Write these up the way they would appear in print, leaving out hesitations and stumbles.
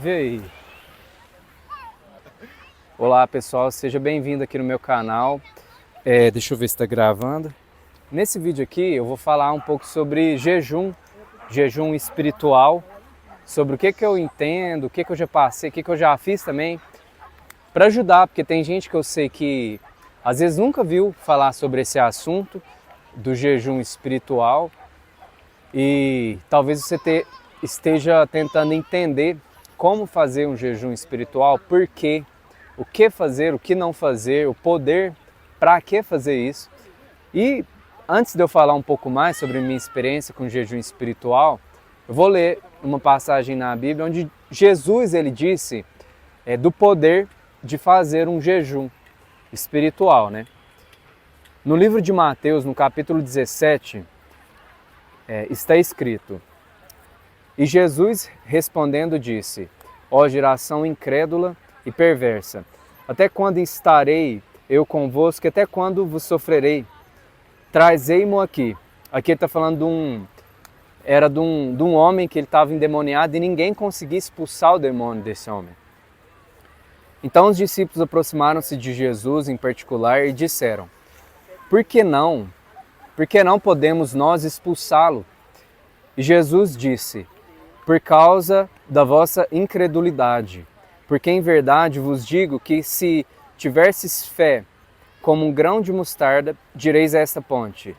Vê aí. Olá pessoal, seja bem-vindo aqui no meu canal. Deixa eu ver se está gravando. Nesse vídeo aqui eu vou falar um pouco sobre jejum espiritual, sobre o que eu entendo, o que eu já passei, o que eu já fiz também, para ajudar, porque tem gente que eu sei que às vezes nunca viu falar sobre esse assunto do jejum espiritual e talvez você esteja tentando entender como fazer um jejum espiritual, por quê, o que fazer, o que não fazer, o poder, para que fazer isso. E antes de eu falar um pouco mais sobre minha experiência com o jejum espiritual, eu vou ler uma passagem na Bíblia onde Jesus ele disse do poder de fazer um jejum espiritual, né? No livro de Mateus, no capítulo 17, está escrito: E Jesus respondendo disse: Ó geração incrédula e perversa, até quando estarei eu convosco, até quando vos sofrerei? Trazei-mo aqui. Aqui ele está falando de um homem que ele estava endemoniado e ninguém conseguia expulsar o demônio desse homem. Então os discípulos aproximaram-se de Jesus em particular e disseram: Por que não? Por que não podemos nós expulsá-lo? E Jesus disse: Por causa da vossa incredulidade. Porque em verdade vos digo que se tiverdes fé como um grão de mostarda, direis a esta ponte: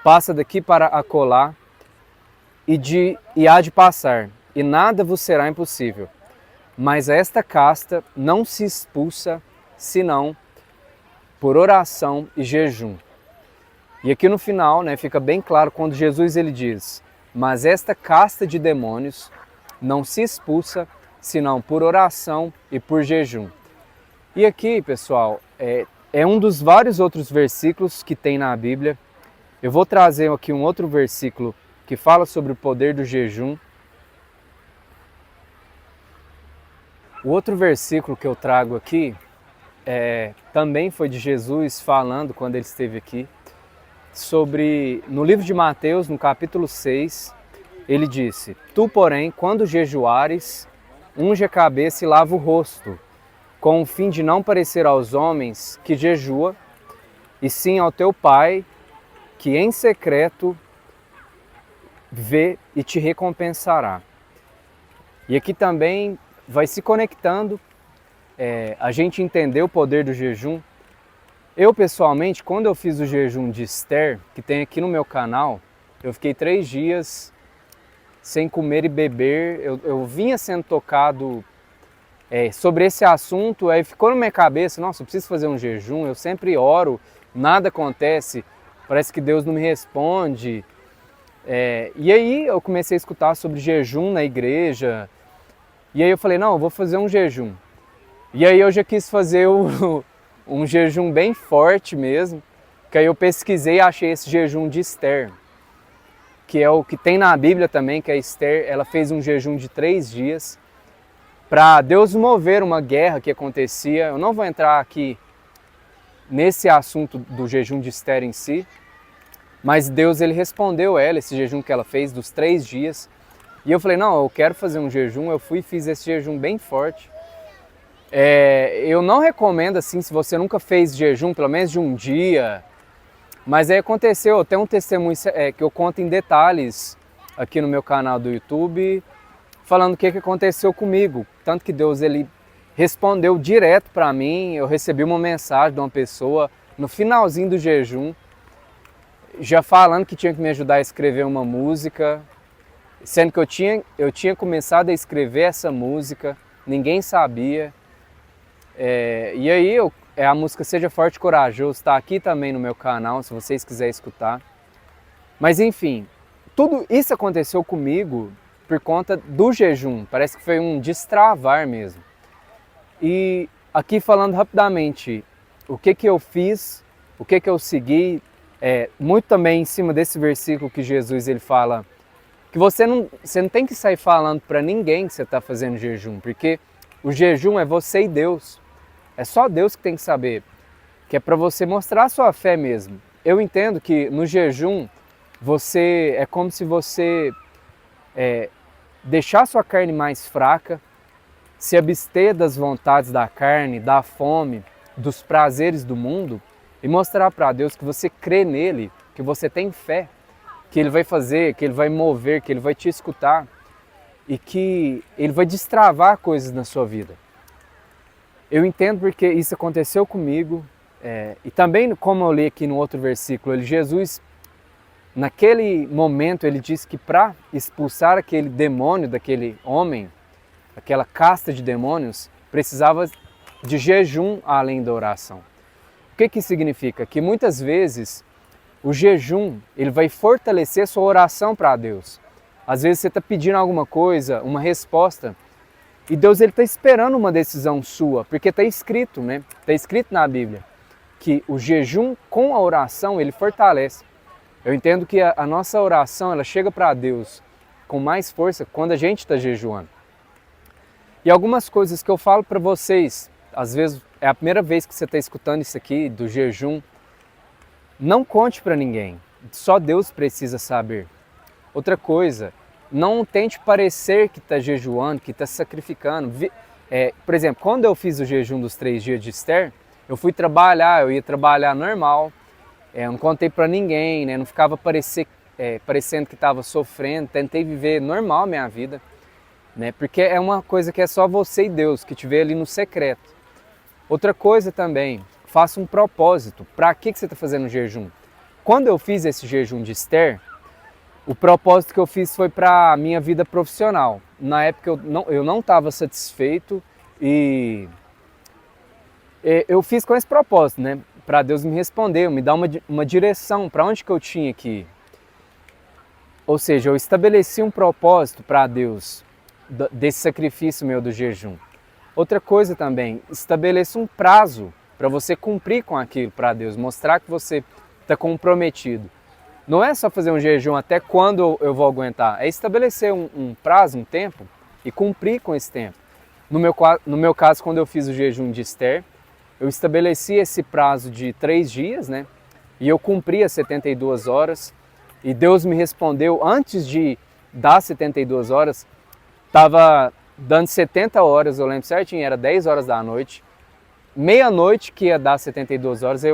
Passa daqui para acolá, e há de passar, e nada vos será impossível. Mas esta casta não se expulsa, senão por oração e jejum. E aqui no final, fica bem claro quando Jesus ele diz: Mas esta casta de demônios não se expulsa, senão por oração e por jejum. E aqui, pessoal, é um dos vários outros versículos que tem na Bíblia. Eu vou trazer aqui um outro versículo que fala sobre o poder do jejum. O outro versículo que eu trago aqui também foi de Jesus falando quando ele esteve aqui, no livro de Mateus, no capítulo 6, ele disse: Tu, porém, quando jejuares, unge a cabeça e lava o rosto, com o fim de não parecer aos homens que jejua, e sim ao teu Pai, que em secreto vê e te recompensará. E aqui também vai se conectando, a gente entender o poder do jejum. Eu, pessoalmente, quando eu fiz o jejum de Esther, que tem aqui no meu canal, eu fiquei 3 dias sem comer e beber. Eu vinha sendo tocado sobre esse assunto, aí ficou na minha cabeça: nossa, eu preciso fazer um jejum, eu sempre oro, nada acontece, parece que Deus não me responde. E aí eu comecei a escutar sobre jejum na igreja, e aí eu falei: não, eu vou fazer um jejum. E aí eu já quis fazer um jejum bem forte mesmo, que aí eu pesquisei e achei esse jejum de Esther, que é o que tem na Bíblia também, que a Esther, ela fez um jejum de 3 dias, para Deus mover uma guerra que acontecia. Eu não vou entrar aqui nesse assunto do jejum de Esther em si, mas Deus ele respondeu ela, esse jejum que ela fez dos 3 dias. E eu falei: não, eu quero fazer um jejum. Eu fui e fiz esse jejum bem forte. Eu não recomendo assim, se você nunca fez jejum, pelo menos de um dia. Mas aí aconteceu, eu tenho um testemunho que eu conto em detalhes aqui no meu canal do YouTube, falando o que aconteceu comigo. Tanto que Deus ele respondeu direto para mim. Eu recebi uma mensagem de uma pessoa no finalzinho do jejum, já falando que tinha que me ajudar a escrever uma música, sendo que eu tinha começado a escrever essa música, ninguém sabia. E aí a música Seja Forte e Corajoso está aqui também no meu canal, se vocês quiserem escutar. Mas enfim, tudo isso aconteceu comigo por conta do jejum, parece que foi um destravar mesmo. E aqui falando rapidamente, o que eu fiz, o que eu segui, muito também em cima desse versículo que Jesus ele fala, que você não tem que sair falando para ninguém que você está fazendo jejum, porque o jejum é você e Deus. É só Deus que tem que saber, que é para você mostrar a sua fé mesmo. Eu entendo que no jejum, é como se você deixar sua carne mais fraca, se abster das vontades da carne, da fome, dos prazeres do mundo e mostrar para Deus que você crê nele, que você tem fé, que ele vai fazer, que ele vai mover, que ele vai te escutar e que ele vai destravar coisas na sua vida. Eu entendo porque isso aconteceu comigo e também, como eu li aqui no outro versículo, Jesus, naquele momento, ele disse que para expulsar aquele demônio daquele homem, aquela casta de demônios, precisava de jejum além da oração. O que isso significa? Que muitas vezes o jejum ele vai fortalecer sua oração para Deus. Às vezes você está pedindo alguma coisa, uma resposta, e Deus está esperando uma decisão sua, porque está escrito, né? Está escrito na Bíblia que o jejum com a oração ele fortalece. Eu entendo que a nossa oração ela chega para Deus com mais força quando a gente está jejuando. E algumas coisas que eu falo para vocês, às vezes é a primeira vez que você está escutando isso aqui do jejum, não conte para ninguém, só Deus precisa saber. Outra coisa, não tente parecer que está jejuando, que está sacrificando. Por exemplo, quando eu fiz o jejum dos 3 dias de Esther, eu fui trabalhar, eu ia trabalhar normal, eu não contei para ninguém, né? Não ficava parecendo que estava sofrendo, tentei viver normal a minha vida, né? Porque é uma coisa que é só você e Deus, que te vê ali no secreto. Outra coisa também, faça um propósito. Para que você está fazendo o jejum? Quando eu fiz esse jejum de Esther, o propósito que eu fiz foi para a minha vida profissional. Na época eu não estava satisfeito e eu fiz com esse propósito, né? Para Deus me responder, me dar uma direção para onde que eu tinha que ir. Ou seja, eu estabeleci um propósito para Deus desse sacrifício meu do jejum. Outra coisa também, estabeleça um prazo para você cumprir com aquilo para Deus, mostrar que você está comprometido. Não é só fazer um jejum até quando eu vou aguentar, é estabelecer um prazo, um tempo e cumprir com esse tempo. No meu caso, quando eu fiz o jejum de Esther, eu estabeleci esse prazo de 3 dias, né? E eu cumpri as 72 horas e Deus me respondeu antes de dar 72 horas, estava dando 70 horas, eu lembro certinho, era 10 horas da noite. Meia-noite que ia dar 72 horas, aí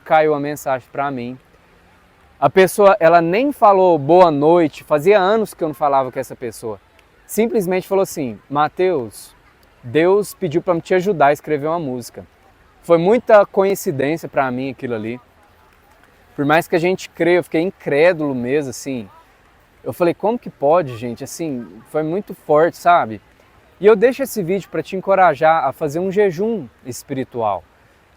caiu a mensagem para mim. A pessoa, ela nem falou boa noite, fazia anos que eu não falava com essa pessoa. Simplesmente falou assim, Mateus, Deus pediu para me te ajudar a escrever uma música. Foi muita coincidência para mim aquilo ali. Por mais que a gente creia, eu fiquei incrédulo mesmo, assim. Eu falei, como que pode, gente? Assim, foi muito forte, sabe? E eu deixo esse vídeo para te encorajar a fazer um jejum espiritual,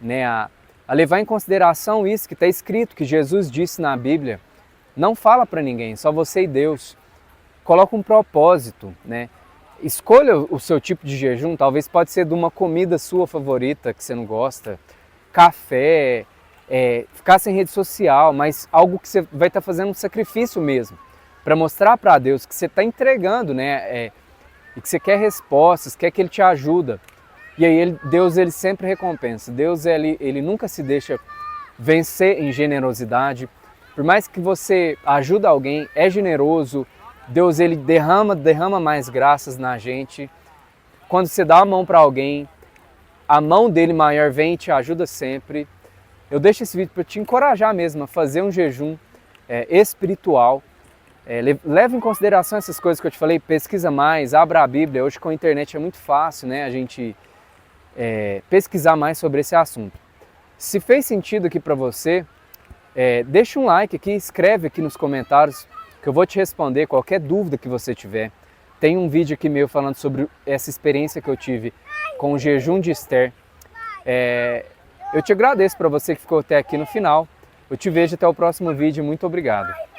né? A levar em consideração isso que está escrito, que Jesus disse na Bíblia. Não fala para ninguém, só você e Deus. Coloca um propósito, né? Escolha o seu tipo de jejum, talvez pode ser de uma comida sua favorita que você não gosta, café, ficar sem rede social, mas algo que você vai estar fazendo um sacrifício mesmo, para mostrar para Deus que você está entregando, né? E que você quer respostas, quer que Ele te ajuda. E aí Deus ele sempre recompensa. Deus ele nunca se deixa vencer em generosidade. Por mais que você ajude alguém, é generoso. Deus ele derrama mais graças na gente. Quando você dá a mão para alguém, a mão dele maior vem e te ajuda sempre. Eu deixo esse vídeo para te encorajar mesmo a fazer um jejum espiritual. Leve em consideração essas coisas que eu te falei, pesquisa mais, abra a Bíblia. Hoje com a internet é muito fácil, né? A gente pesquisar mais sobre esse assunto. Se fez sentido aqui para você, deixa um like aqui, escreve aqui nos comentários que eu vou te responder qualquer dúvida que você tiver. Tem um vídeo aqui meu falando sobre essa experiência que eu tive com o jejum de Esther. Eu te agradeço para você que ficou até aqui no final. Eu te vejo até o próximo vídeo. Muito obrigado.